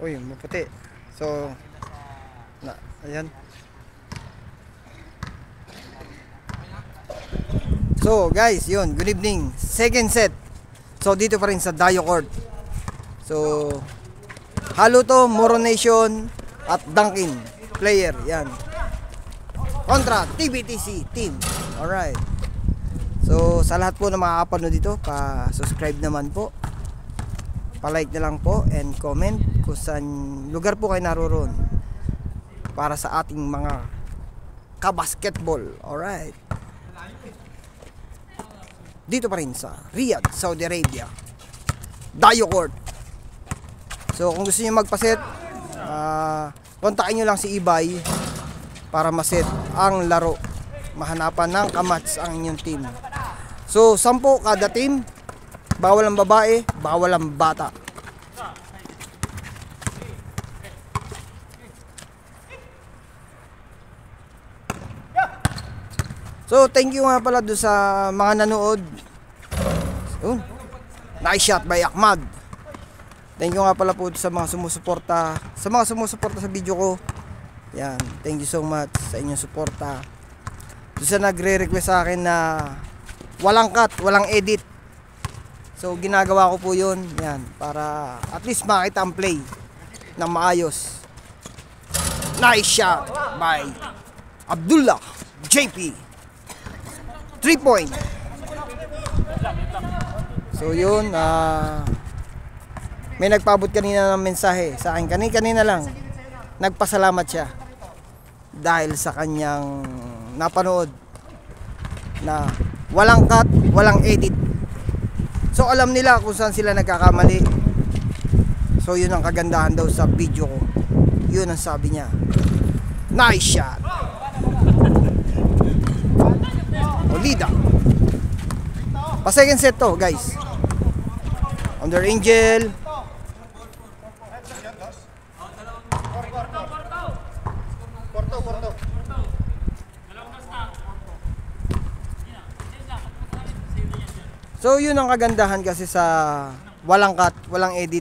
Uy, maputi. So, ayan. So, guys, yun. Good evening. Second set. So, dito pa rin sa Dayo Court. So, halo to, Moro Nation at Dunkin player. Yan. Kontra TBTC team. Alright. So, sa lahat po na makakapanood dito, pa-subscribe naman po. Pa-like na lang po and comment kung saan lugar po kayo naroon para sa ating mga kabasketball. Alright. Dito pa rin sa Riyadh, Saudi Arabia. Dayo Court. So, kung gusto niyo magpaset, kontakin nyo lang si Ibay para maset ang laro. Mahanapan ng kamats ang inyong team. So, 10 kada team. Bawal ang babae, bawal ang bata. So, thank you nga pala doon sa mga nanood. Nice shot by Ahmad. Thank you nga pala po sa mga sumusuporta. Sa mga sumusuporta sa video ko. Yan, thank you so much sa inyong suporta. Doon sa nagre-request sa akin na walang cut, walang edit. So, ginagawa ko po yun. Yan, para at least makita ang play ng maayos. Nice shot by Abdullah JP. 3 point. So, yun. May nagpaabot kanina ng mensahe sa akin. Kanina lang. Nagpasalamat siya. Dahil sa kanyang napanood na walang cut, walang edit. So alam nila kung saan sila nagkakamali. So yun ang kagandahan daw sa video ko. Yun ang sabi niya. Nice shot. Olida. Pa second set to, guys. Under Angel. So yun ang kagandahan kasi sa walang cut, walang edit.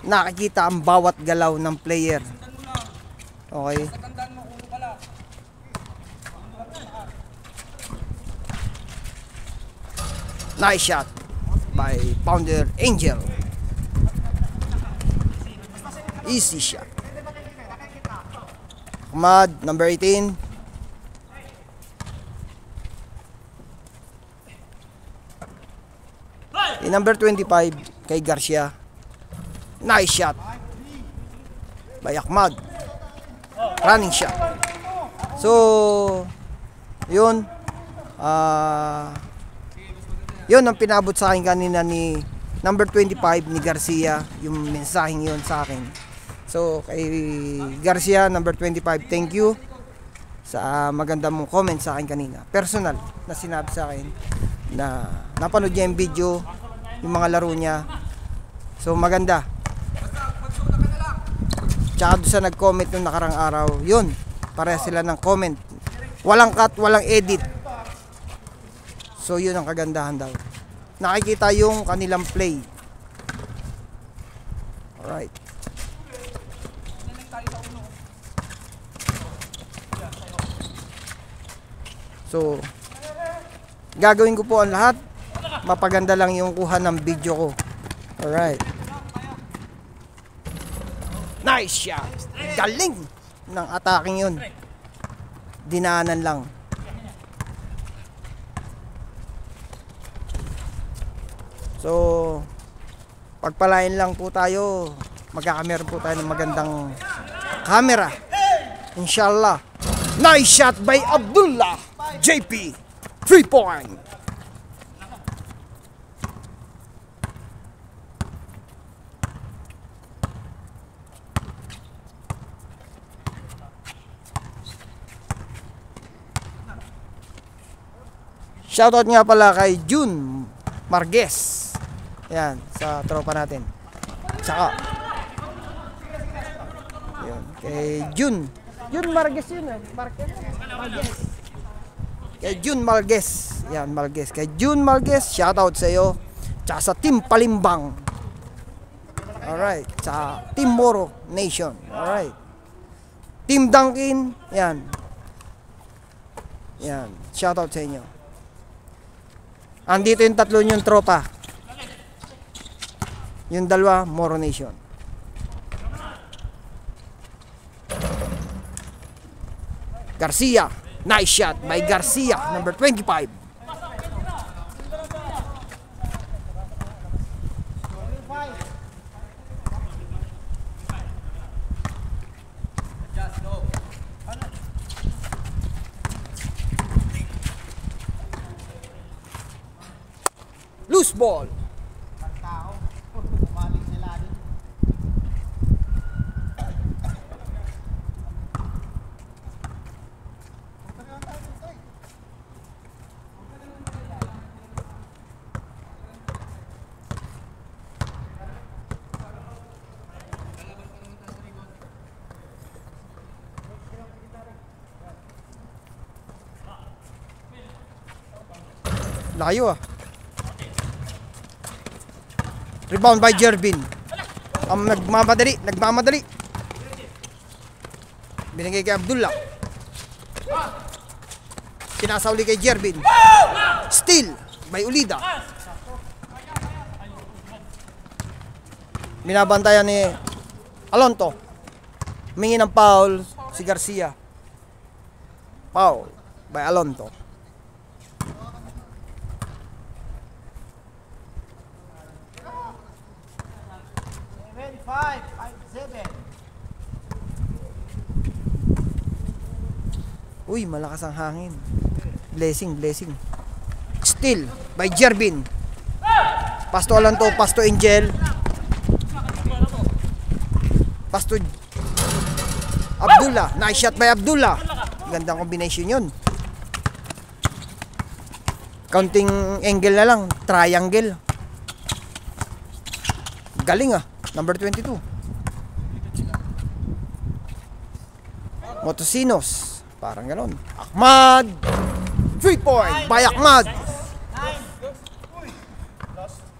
Nakikita ang bawat galaw ng player. Okay. Nice shot by Pounder Angel. Easy shot. Ahmad, number 18. Number 25 kay Garcia. Nice shot by Ahmad. Running shot. So yun, yun ang pinabot sa akin kanina ni number 25 ni Garcia, yung mensaheng yun sa akin. So kay Garcia number 25, thank you sa maganda mong comment sa akin kanina. Personal na sinabi sa akin na napanood niya yung video, yung mga laro niya. So maganda. Tsaka doon sa nag-comment nung nakarang araw, yun, pareha sila ng comment. Walang cut, walang edit. So yun ang kagandahan daw. Nakikita yung kanilang play. Alright. So gagawin ko po ang lahat. Mapaganda lang yung kuha ng video ko. Alright. Nice shot. Galing ng attacking yun. Dinaanan lang. So pagpalain lang po tayo. Magkakameron po tayo ng magandang camera. Inshallah. Nice shot by Abdullah JP. 3 point. Shoutout nga pala kay June Marquez. Yan, sa tropa natin. Tsaka yun, kay June Marquez yun eh. Marquez. Kay June Marquez. Yan, Marquez. Kay June Marquez, shoutout sa iyo. Tsaka sa Team Palimbang. Alright. Sa Team Moro Nation. Alright. Team Dunkin. Yan. Yan. Shoutout sa inyo. Andito yung tatlo yung tropa. Yung dalawa, Moro Nation. Garcia. Nice shot by Garcia. Number 25. Loose ball. Layo ah. Rebound by Jervin. Nagmamadali. Binigay kay Abdullah. Pinasauli kay Jervin. Steal by Ulida. Binabantayan ni Alonto. Humingi ng foul si Garcia. Foul by Alonto. Uy, malakas ang hangin. Blessing. Steal by Jervin. Pasto Alonto, pasto Angel. Pasto Abdullah. Nice shot by Abdullah. Gandang combination yun. Counting angle na lang. Triangle. Galing ah. Number 22. Motosinos. Parang ganon. Ahmad. 3 point by Ahmad.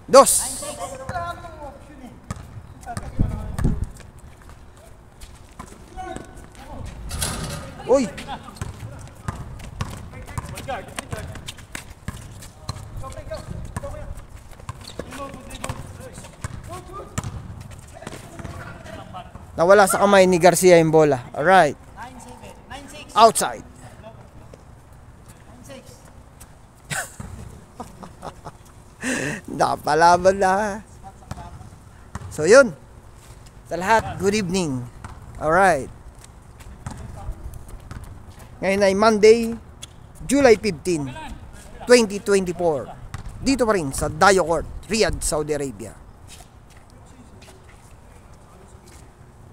Dos. Uy. Nawala sa kamay ni Garcia yung bola. Alright. Outside. Napalaban na. So yun. Sa lahat, good evening. Alright. Ngayon ay Monday, July 15, 2024. Dito pa rin sa Dayo Court, Riyadh, Saudi Arabia.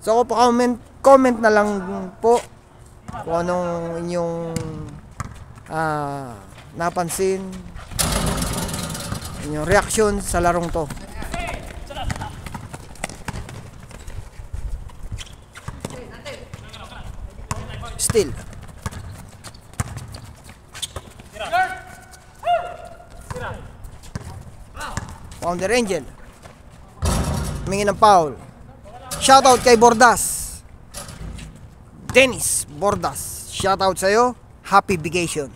So comment na lang po kung anong inyong napansin, inyong reaction sa larong to. Still Founder Angel humingi ng foul. Shoutout kay Bordas. Dennis Bordas, shoutout sa'yo. Happy vacation.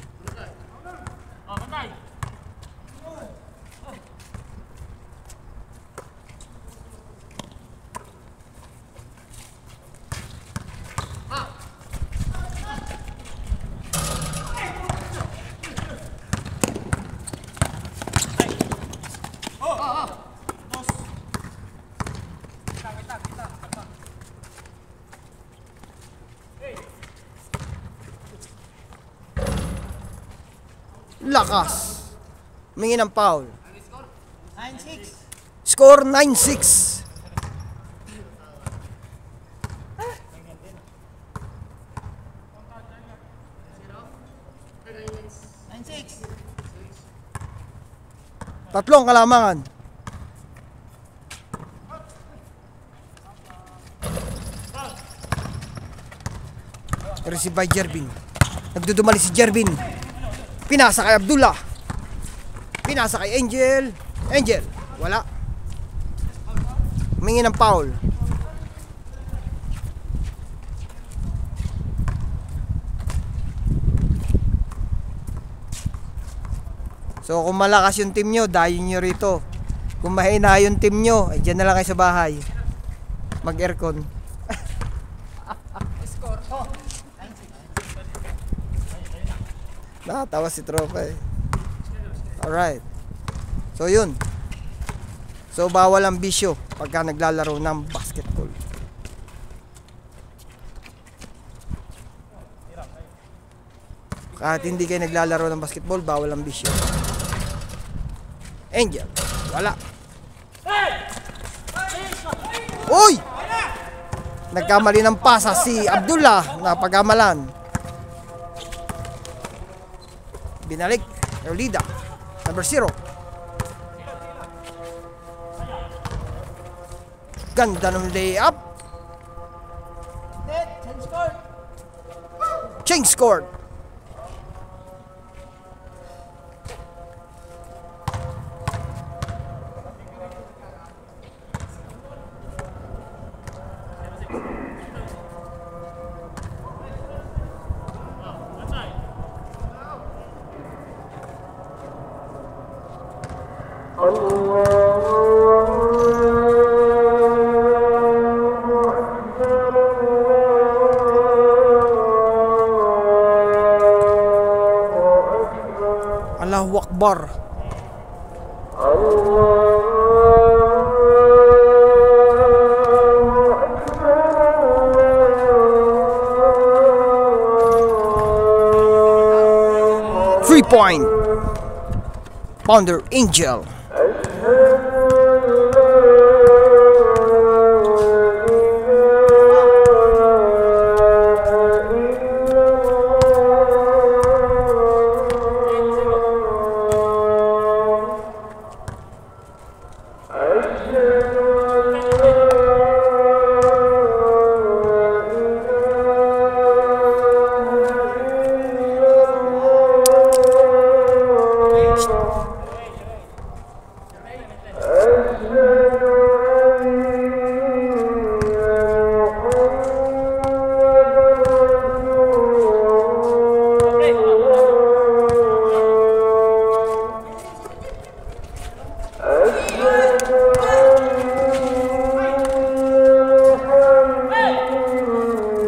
Lakas. Humingi ng foul. 9-6. Score 9-6. Tatlong kalamangan. Receive by Jervin. Nagdudumali si Jervin. Pinasa kay Abdullah. Pinasa kay Angel. Angel, wala. humingi ng foul. So kung malakas yung team nyo, dayon nyo rito. Kung mahina yung team nyo, ay dyan na lang kayo sa bahay. Mag-aircon. Score. Oh. Nakatawa si Tropa eh. Alright. So yun. So bawal ang bisyo pagka naglalaro ng basketball. Kahit hindi kayo naglalaro ng basketball, bawal ang bisyo. Angel. Wala. Uy! Nagkamali ng pasa si Abdullah na pagkamalan. Binalik. Erlida. Number 0. Ganda ng layup. Change score. Change score. Allahu Akbar. Point. Pounder Angel.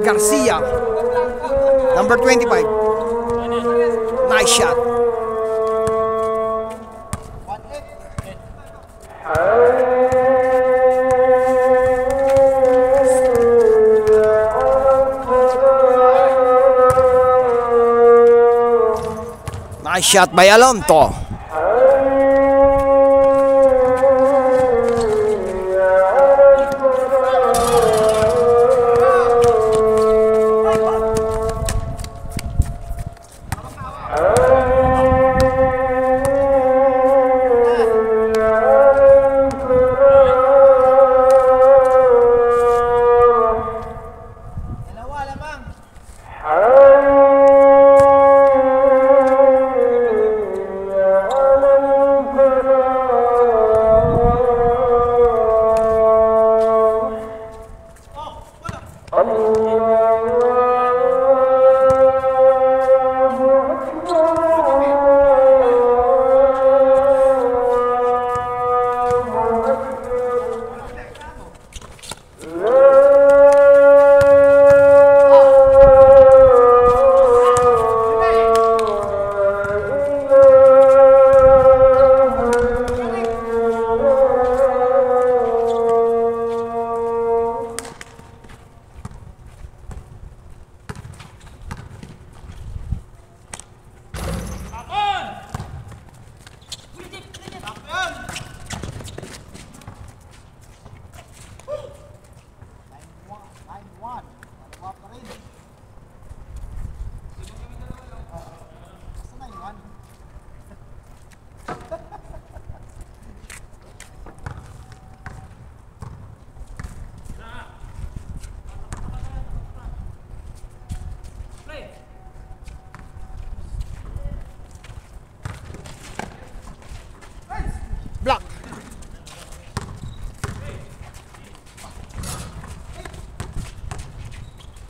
Garcia, number 25. Nice shot. Nice shot by Alonto.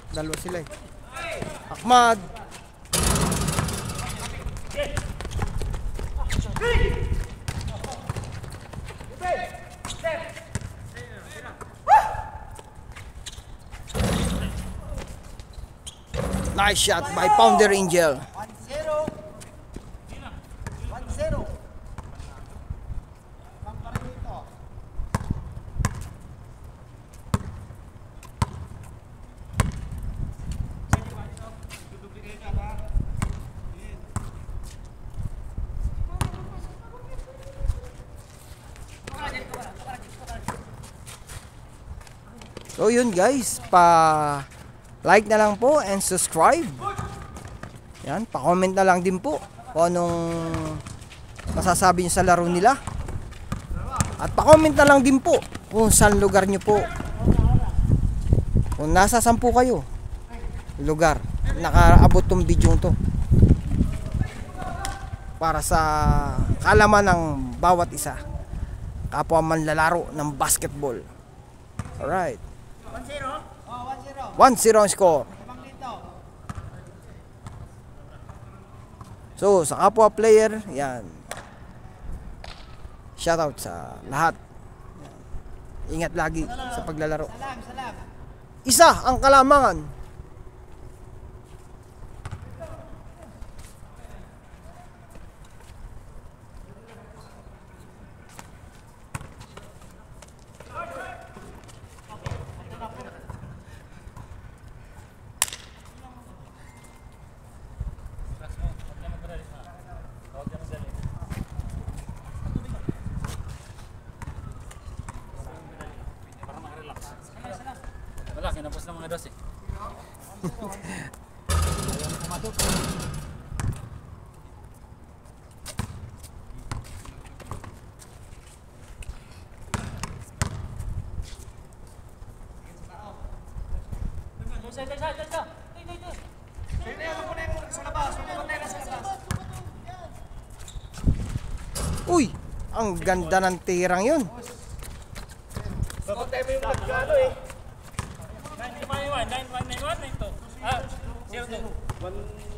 Dalawa sila eh. Ahmad. Nice shot by Pounder Angel. 1-0. 1-0. Bang pa rin dito. So yun guys, like na lang po and subscribe. Yan, pa-comment na lang din po kung anong masasabi nyo sa laro nila. At pa-comment na lang din po kung saan lugar nyo po. Kung nasa 10 kayo lugar, nakaabot tong video to. Para sa kaalaman ng bawat isa. Kapwa manlalaro ng basketball. Alright. 1-0. Oh, 1-0. 1-0 ang score. Bang dito. So, sa kapwa player, yan. Shoutout sa lahat. Yan. Ingat lagi sa paglalaro. Salam, salam. Isa ang kalamangan. Wala, kinapos ng mga dos eh. Uy, ang ganda ng tirang yun. Bakit tayo yung nagkano eh? 9-1, 9-1, 9-2. Ah, 0-2. 0-2.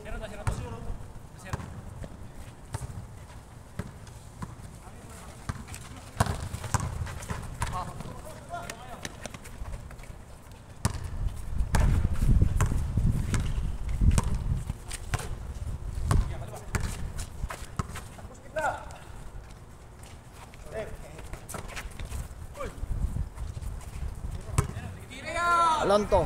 Alonto.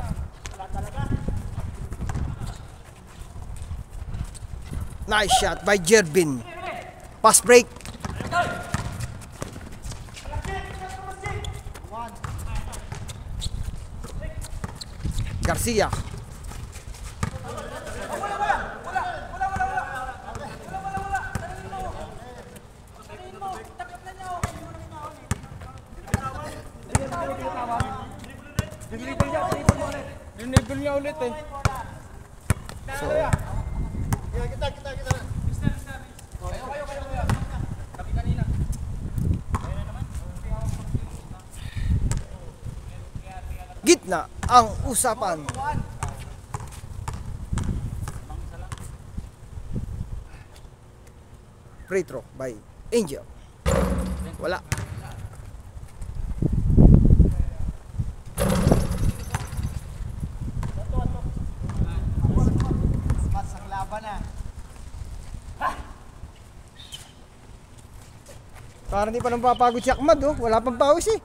Nice shot by Jerbin. Pass break. Garcia. Dinibel niya ulit eh. So, gitna ang usapan. Free throw by Angel. Wala. Mas ang laban na. Parang di pa nang papagod si Ahmad, oh. Wala pang pawis eh.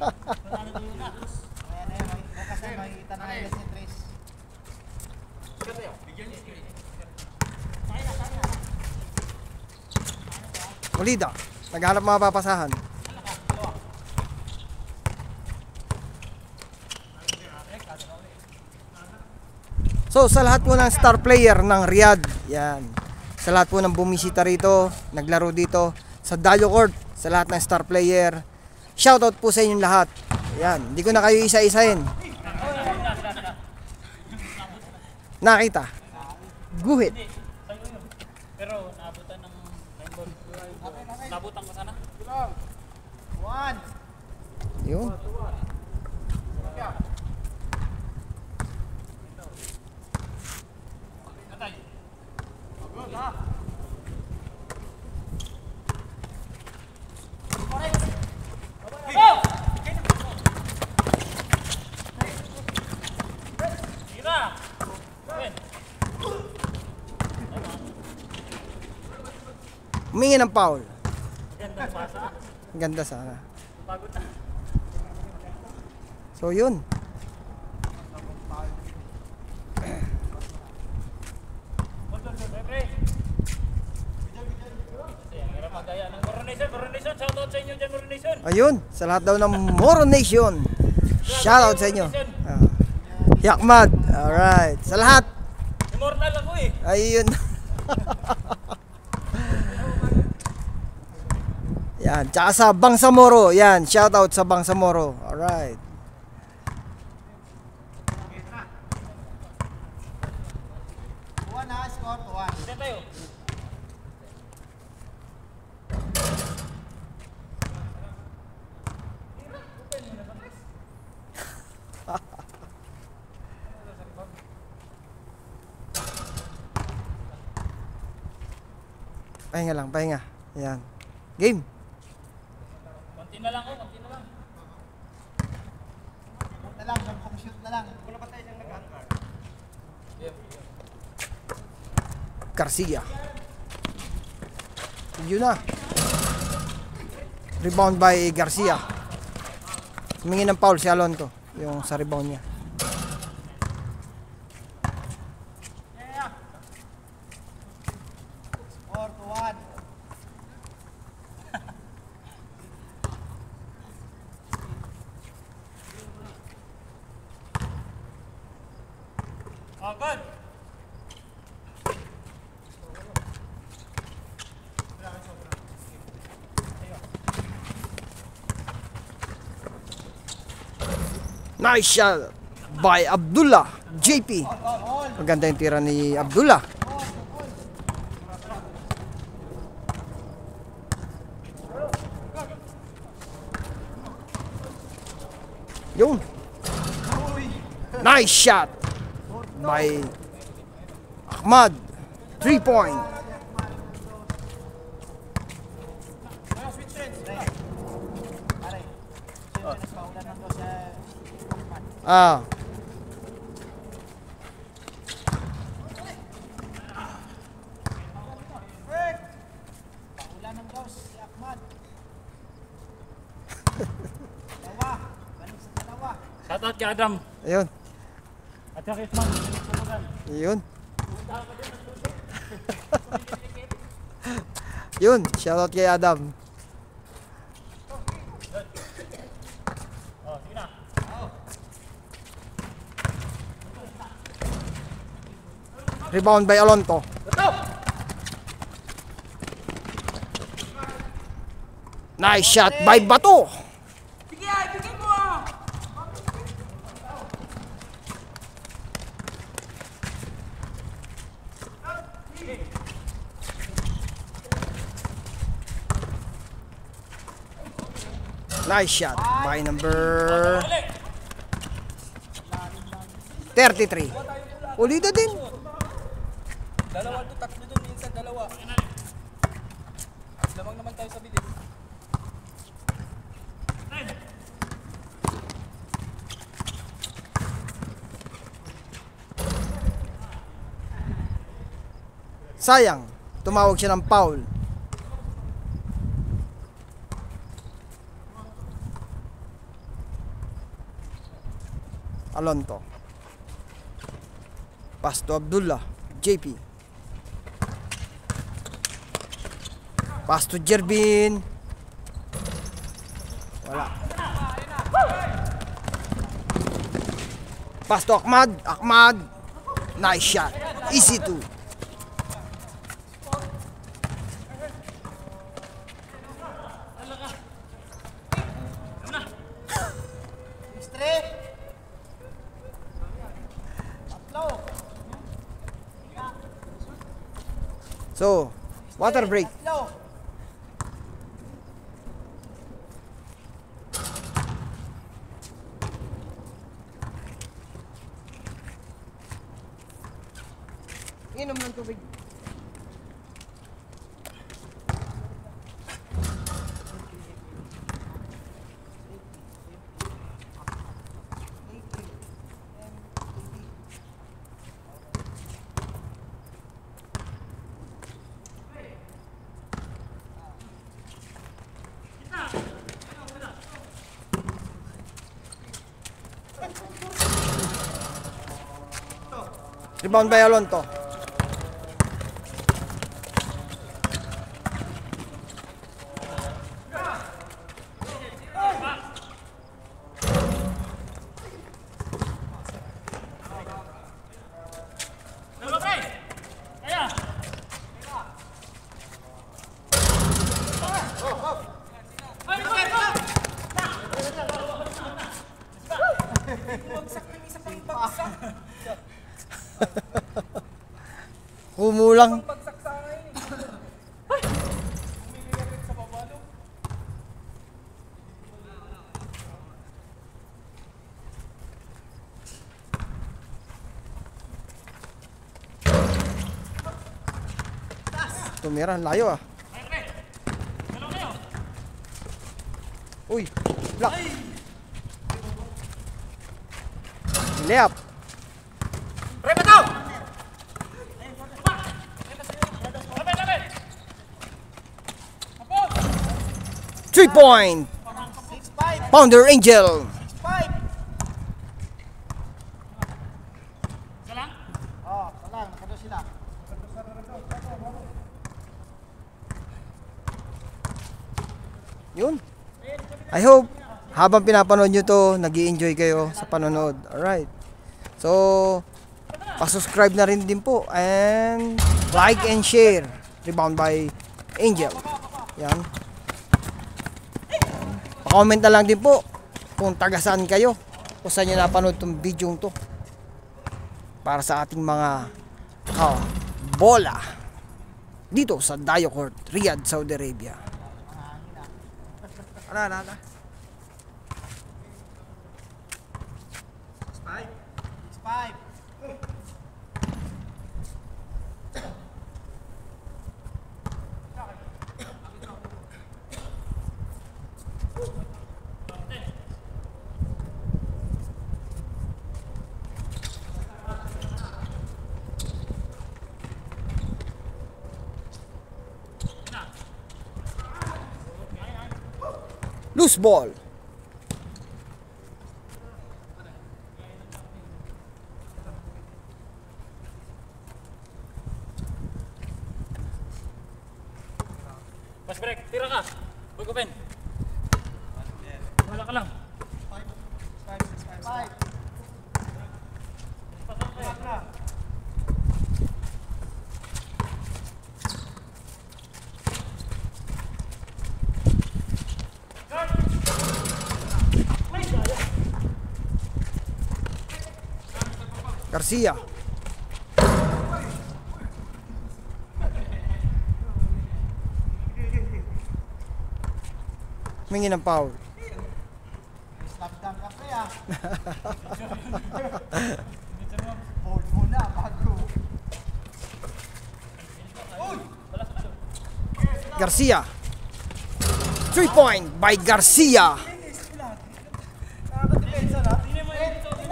Ayan na yun. Bukas na makikita na nila si Trace. Molida. Naghanap mga papasahan. So, sa lahat po ng star player ng Riyadh, yan. Sa lahat po ng bumisita rito, naglaro dito, sa Dayo Court, sa lahat ng star player, shoutout po sa inyong lahat. Yan, hindi ko na kayo isa-isahin. Nakita. Guhit. Pero naabutan ng line ball. Naabutan ko sana. 1. Yun. Humingi ng foul. Ganda pasa. Ang ganda sana. Pagod na. So yun. Pre. Ang hirap magaya ng Coronation. Coronation, shoutout sa inyo dyan, Coronation. Ayun, sa lahat daw ng Moro Nation. Shoutout sa inyo. Yakmad. Alright. Sa lahat. Immortal ako eh. Ayun. Yan. Tsaka sa Bangsamoro. Yan. Shoutout sa Bangsamoro. Alright. Tuwan ha, score, tuwan. Dito tayo. Pahinga lang. Pahinga. Yan. Game. Konti na lang oh, konti na lang. Shoot na lang, pang shoot na lang. Wala pa tayo siyang nag-anchor. Garcia. Yun na. Rebound by Garcia. Humingi ng foul si Alonto. Yung sa rebound niya. Score, tuwan. Oh, good. Nice shot by Abdullah JP. Maganda yung tira ni Abdullah. Yun. Nice shot by Ahmad. 3-point. Pare, siyempre nagpaulan ng dos sa Ah. paulan ng dos si Ahmad. Dalawa, balik sa dalawa. Shoutout kay Adam. Ayun. At saka kay Isman. Yun. Yun. Shoutout kay Adam. Oh, sige na. Rebound by Alonto. Nice shot by Bato. Nice shot by number 33. Ulida din. Dalawa to, tatlo doon, minsan dalawa. Lamang naman tayo sa bilis. Sayang, tumawag siya ng foul. Alonto. Pass to Abdullah. JP. Pass to Jerbin. Wala. Pass to Ahmad. Ahmad. Nice shot. Easy two. Straight. Tatlo. So, water break. Tatlo. Inom ng tubig. Rebound by Alonto. Dalawa, pre! Kaya! Ay, Humulang. Tumira, ang layo ah. dalawa kayo! Uy, block. Layup. Pre, bataw! Lapit, lapit! 3-point. 6-5. Pounder Angel. 5. Isa lang? Oh, salang. Nakado sila. Yun. I hope habang pinapanood nyo to, nag-i-enjoy kayo sa panonood. Alright. So, pa-subscribe na rin din po. And like and share. Rebound by Angel. Yan. Pa-comment na lang din po kung taga saan kayo. Kung saan nyo napanood tong video to. Para sa ating mga bola. Dito sa Dayo Court, Riyadh, Saudi Arabia. Ano. 5. Loose ball. Pass break, tira ka. Boy open. Wala ka lang. 5. Garcia. Humingi ng foul. Slam dunk ka pre ah. Hold muna bago. Garcia. 3-point by Garcia. Nakaka-depensa na. Tingnan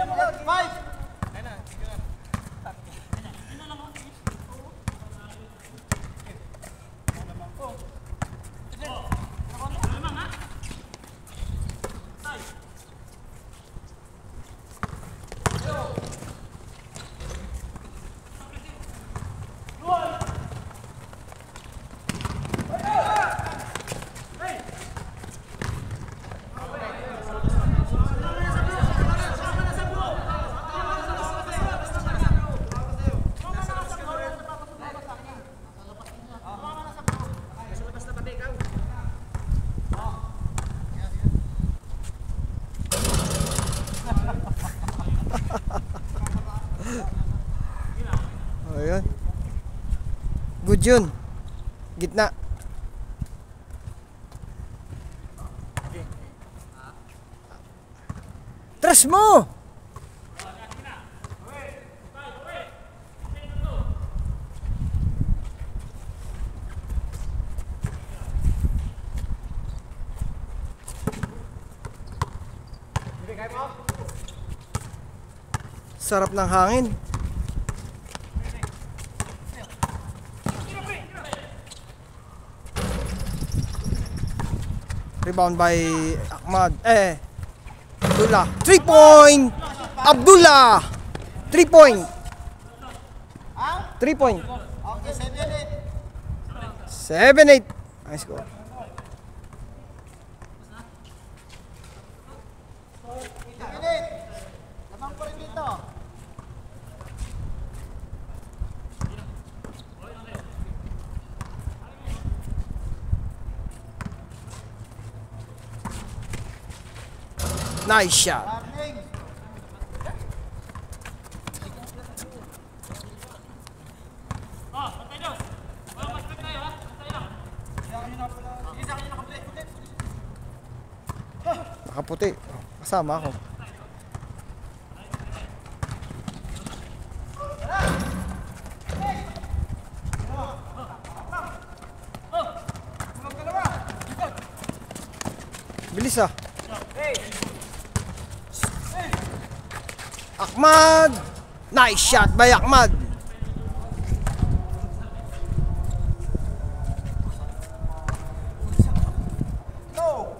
mo yan. 5. Ayun. Good yun. Gitna. Tres mo! Sarap ng hangin. Rebound by Ahmad. Abdullah. 3 point. Abdullah. 3 point. 3 point. Okay, 7-8. 7-8. Ang score. Lamang pa rin dito. Nice shot. Warning. Nakaputi. Kasama ako. Bilis ah. Ahmad. Nice shot by Ahmad. No.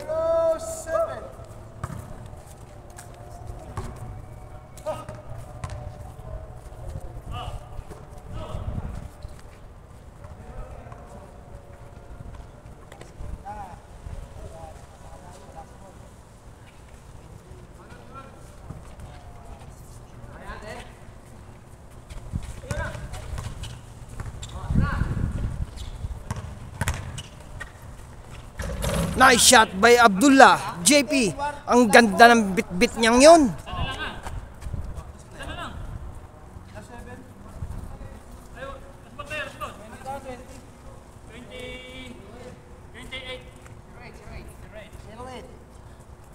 0-7. Nice shot by Abdullah. JP. Ang ganda ng bit-bit niyang yun.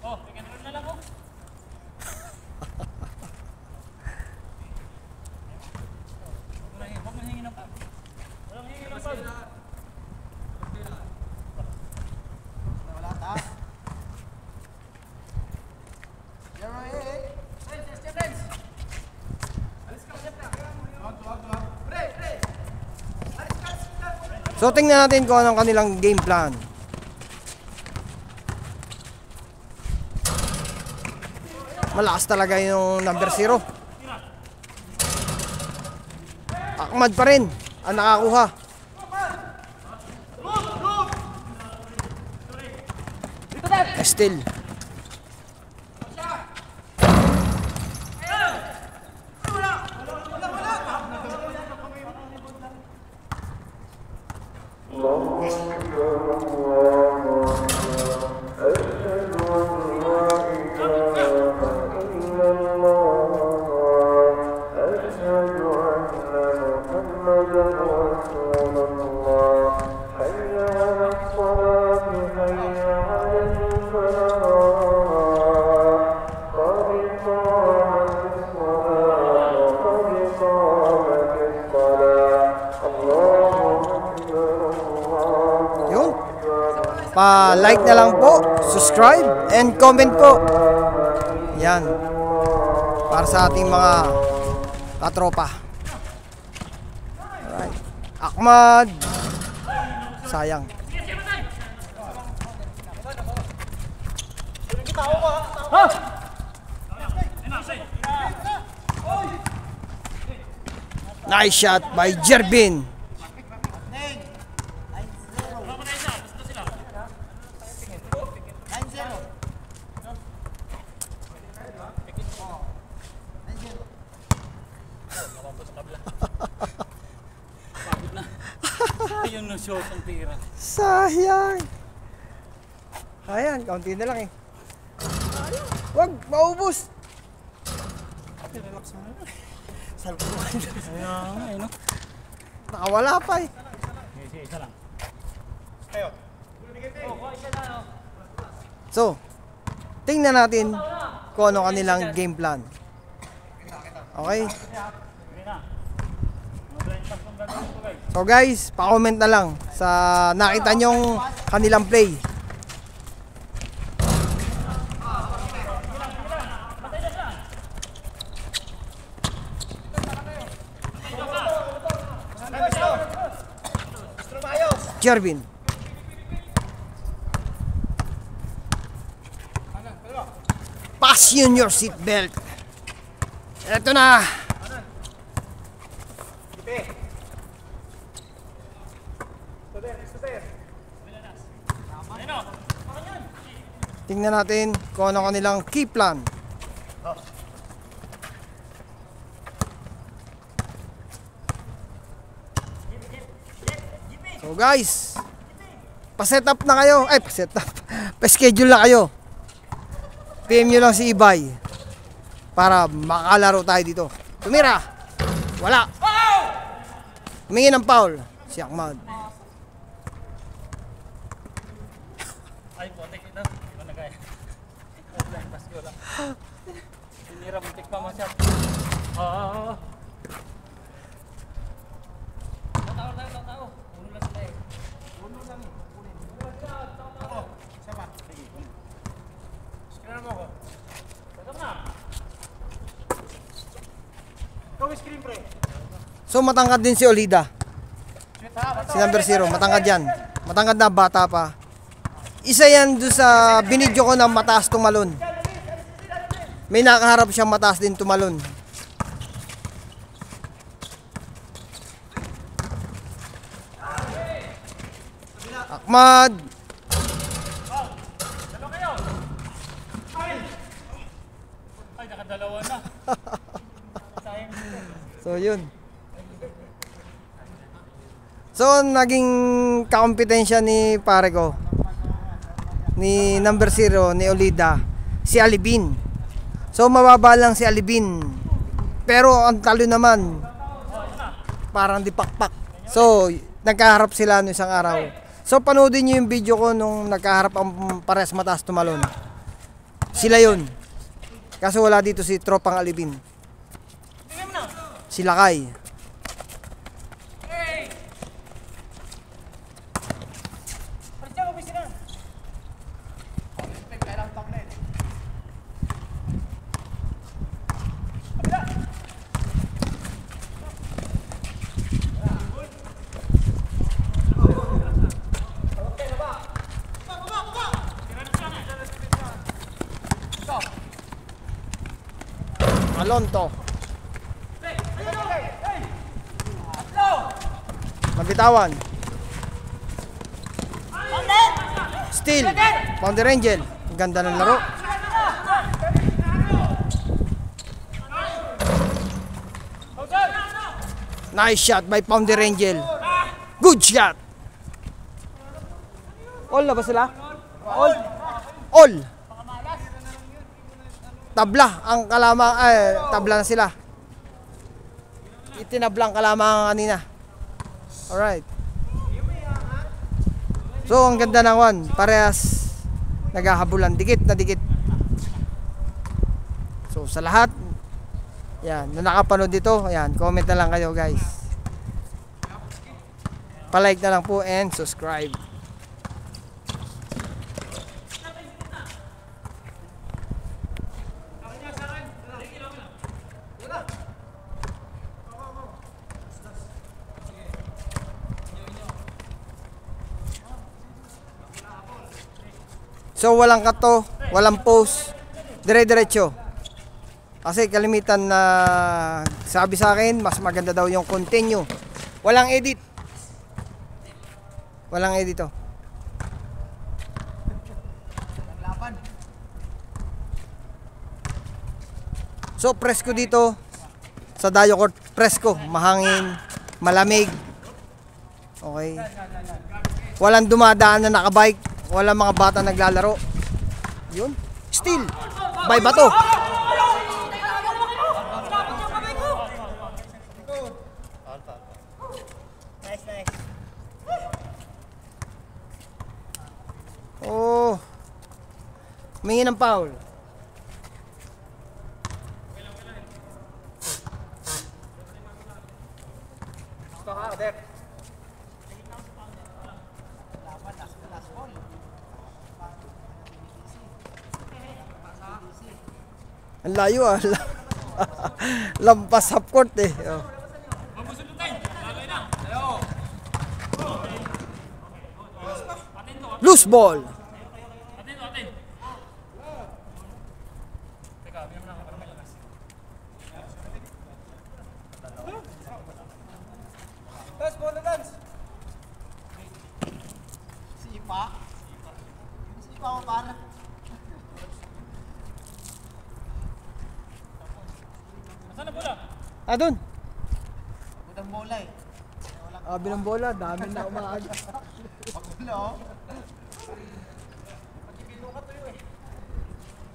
Oh, pick and roll na lang oh. Huwag mo hingin ng pag. Walang hingin ng pag. Wala ta. 0-8. So tingnan natin kung anong kanilang game plan. Malakas talaga yung number 0. Ahmad pa rin ang nakakuha. Still. Yun. Pa-like na lang po, subscribe, and comment po. Yan. Para sa ating mga katropa. Alright. Ahmad. Sayang. Nice shot by Jerbin. 9-0. Ayun no shot ang tira. Sayang. Ayan, kaunti na lang eh. Wag, maubos. Relax mo. Salpo mo. Ayun, no? Nakawala pa eh. Sige, isa lang. So, tingnan natin kung ano kanilang game plan. Okay? Sige na. Mag-blind pass kung gagawin ko guys. So guys, pa-comment na lang sa nakita nyong kanilang play. Jervin. Fasten your seatbelt. Eto na. Tingnan natin kung ano kanilang key plan. So guys, pa-set up na kayo. Ay, pa-set up. Pa-schedule na kayo. PM nyo lang si Ibay para makalaro tayo dito. Tumira. Wala. Humingi ng foul si Ahmad. Ay, potek ito. Hindi ko nagaya. Offline pass ko lang. Sinira mo tik pa masyad. Tao. Uno lang sila eh. Uno lang eh. Ako. Sama. Sige. Screen mo ako. Tatap na. Ikaw screen pre. So matangkad din si Olida. Si number 0, matangkad yan. Matangkad na, bata pa. Isa yan doon sa binidyo ko na mataas tumalon. May nakaharap siyang mataas din tumalon. Ahmad. Ay, nakadalawa na. Sayang dito. So yun. So naging kakompetensya ni pare ko, ni number 0, ni Olida, si Alibin. So mababa lang si Alibin, pero ang talo naman parang di pakpak. So nagkaharap sila no isang araw. So panoodin nyo yung video ko nung nagkaharap ang pares mataas tumalon. Sila yun. Kaso wala dito si tropang Alibin. Si Lakay. Alonto. Mabitawan. Steal. Pounder Angel. Ang ganda ng laro. Nice shot by Pounder Angel. Good shot. All na ba sila? All. Tabla ang kalamang, tabla na sila. Itinabla ang kalamang kanina. Alright. So ang ganda ng one, parehas naghahabulan, dikit na dikit. So sa lahat, yan, na nakapanood dito, ayan, comment na lang kayo guys. Pa-like na lang po and subscribe. So walang kato, walang post, dire-diretso. Kasi kalimitan na sabi sa akin, mas maganda daw yung continue. Walang edit. Walang edit to. So presko dito sa Dayo Court, presko, mahangin, malamig. Okay. Walang dumadaan na nakabike. Wala mga bata naglalaro. Yun. Still. By bato. Nice. Oh. Humingi ng foul. Ang layo ah. Lampas half court eh. Oh. Loose ball. pa ako para. Saan na bola? Doon. Budang bola eh. Bilang bola, dami na umaaga. Wala oh.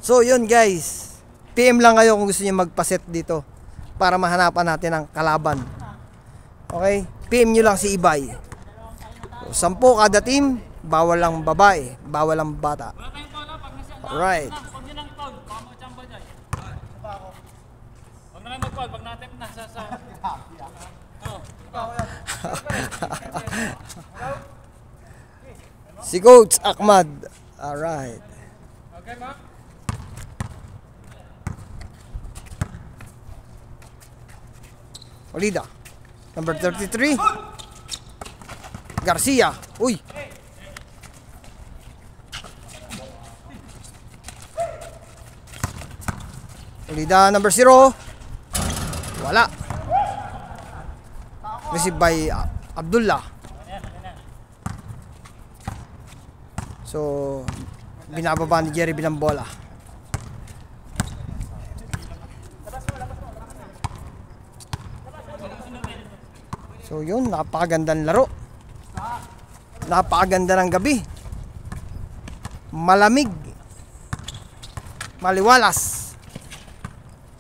So yun guys, PM lang kayo kung gusto niyo magpaset dito para mahanapan natin ang kalaban. Okay? PM nyo lang si Ibay. So, 10 kada team, bawal lang babae, bawal lang bata. Wala tayong bola pag Alright. Pag yun ang foul, baka mag-chamba dyan. Huwag na kayo mag-foul, pag natin nasa sa... Si Coach Ahmad. Alright. Okay, ma? Olida. Number 33. Garcia. Uy. Olida number 0. Wala. Receive by Abdullah. So, binababa ni Jerry bilang bola. So yun, napakagandang laro. Napakaganda ng gabi. Malamig. Maliwalas.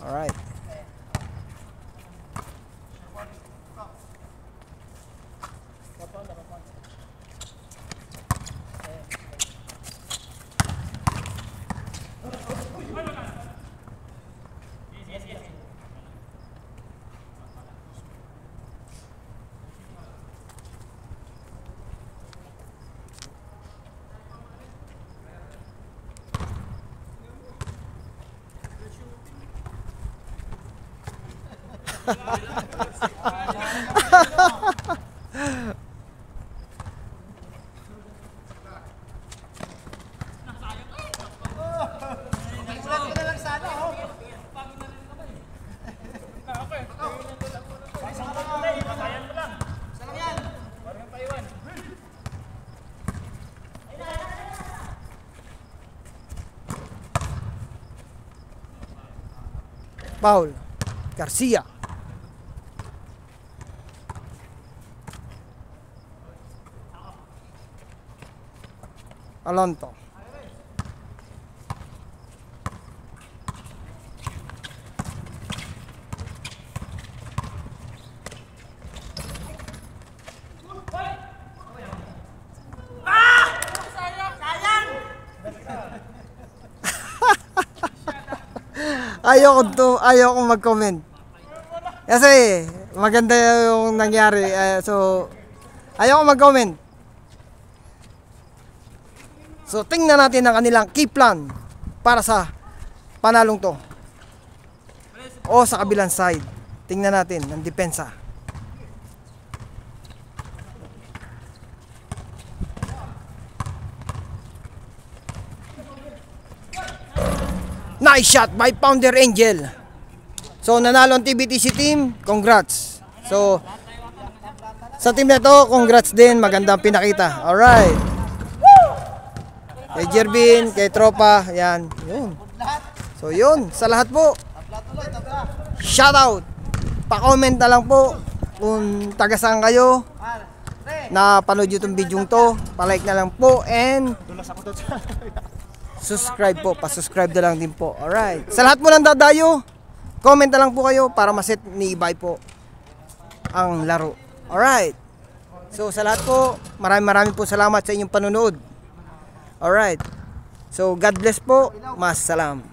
Alright. Sulat ko na lang sana oh. Isa lang yan. Paul Garcia. Alonto. Ayoko mag-comment. Kasi maganda yung nangyari. So ayoko mag-comment. So tingnan natin ang kanilang key plan para sa panalong to. O sa kabilang side. Tingnan natin ang depensa. Nice shot by Pounder Angel. So nanalo ang TBTC team, congrats. So sa team na to, congrats din, magandang pinakita. Alright. Kay Jervin, kay Tropa, yan. Yun. So yun, sa lahat po. Shout out. Pa-comment na lang po kung taga saan kayo. Na panood itong video to, pa-like na lang po and subscribe po, pa-subscribe na lang din po. Alright. Sa lahat mo ng dadayo, comment na lang po kayo para maset ni Ibay po ang laro. Alright. So sa lahat po, maraming po salamat sa inyong panonood. Alright. So God bless po. Mas salam.